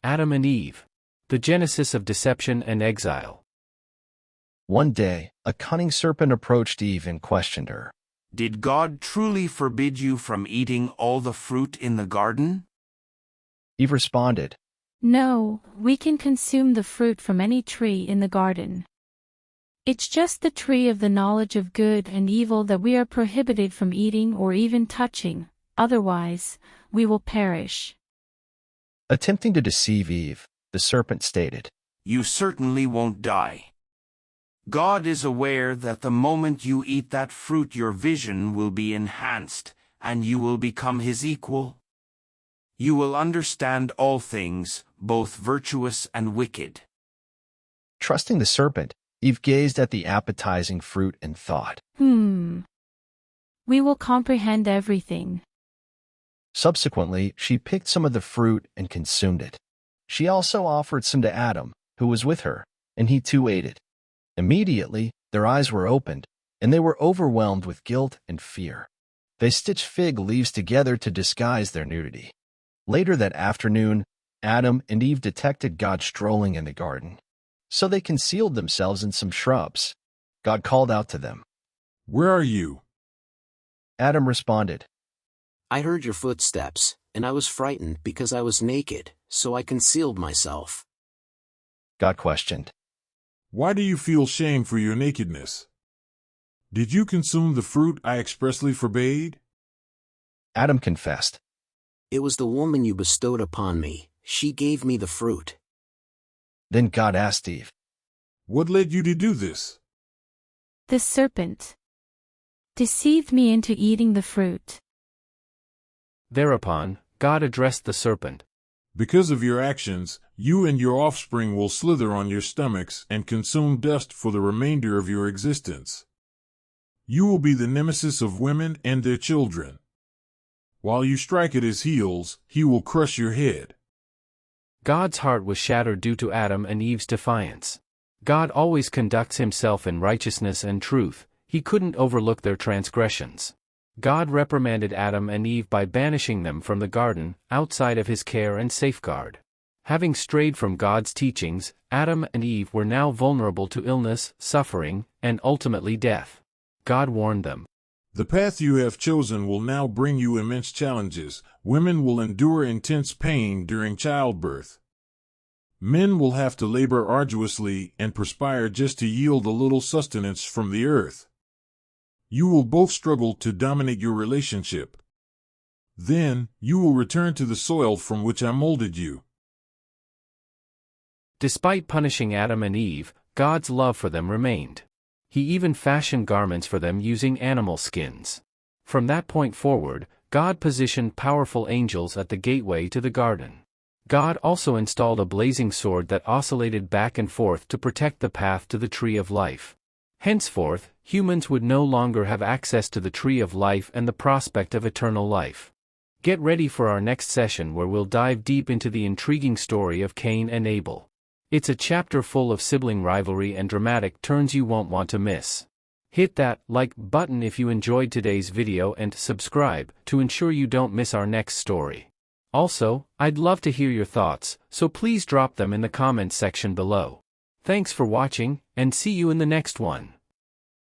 Adam and Eve. The genesis of deception and exile. One day, a cunning serpent approached Eve and questioned her. Did God truly forbid you from eating all the fruit in the garden? Eve responded, No, we can consume the fruit from any tree in the garden. It's just the tree of the knowledge of good and evil that we are prohibited from eating or even touching, otherwise, we will perish. Attempting to deceive Eve, the serpent stated, You certainly won't die. God is aware that the moment you eat that fruit your vision will be enhanced, and you will become his equal. You will understand all things, both virtuous and wicked. Trusting the serpent, Eve gazed at the appetizing fruit and thought, We will comprehend everything. Subsequently, she picked some of the fruit and consumed it. She also offered some to Adam, who was with her, and he too ate it. Immediately, their eyes were opened, and they were overwhelmed with guilt and fear. They stitched fig leaves together to disguise their nudity. Later that afternoon, Adam and Eve detected God strolling in the garden. So they concealed themselves in some shrubs. God called out to them. Where are you? Adam responded, I heard your footsteps, and I was frightened because I was naked, so I concealed myself. God questioned, Why do you feel shame for your nakedness? Did you consume the fruit I expressly forbade? Adam confessed, It was the woman you bestowed upon me. She gave me the fruit. Then God asked Eve, What led you to do this? The serpent deceived me into eating the fruit. Thereupon, God addressed the serpent. Because of your actions, you and your offspring will slither on your stomachs and consume dust for the remainder of your existence. You will be the nemesis of women and their children. While you strike at his heels, he will crush your head. God's heart was shattered due to Adam and Eve's defiance. God always conducts himself in righteousness and truth. He couldn't overlook their transgressions. God reprimanded Adam and Eve by banishing them from the garden, outside of his care and safeguard. Having strayed from God's teachings, Adam and Eve were now vulnerable to illness, suffering, and ultimately death. God warned them. The path you have chosen will now bring you immense challenges. Women will endure intense pain during childbirth. Men will have to labor arduously and perspire just to yield a little sustenance from the earth. You will both struggle to dominate your relationship. Then, you will return to the soil from which I molded you. Despite punishing Adam and Eve, God's love for them remained. He even fashioned garments for them using animal skins. From that point forward, God positioned powerful angels at the gateway to the garden. God also installed a blazing sword that oscillated back and forth to protect the path to the tree of life. Henceforth, humans would no longer have access to the tree of life and the prospect of eternal life. Get ready for our next session where we'll dive deep into the intriguing story of Cain and Abel. It's a chapter full of sibling rivalry and dramatic turns you won't want to miss. Hit that like button if you enjoyed today's video and subscribe to ensure you don't miss our next story. Also, I'd love to hear your thoughts, so please drop them in the comments section below. Thanks for watching, and see you in the next one.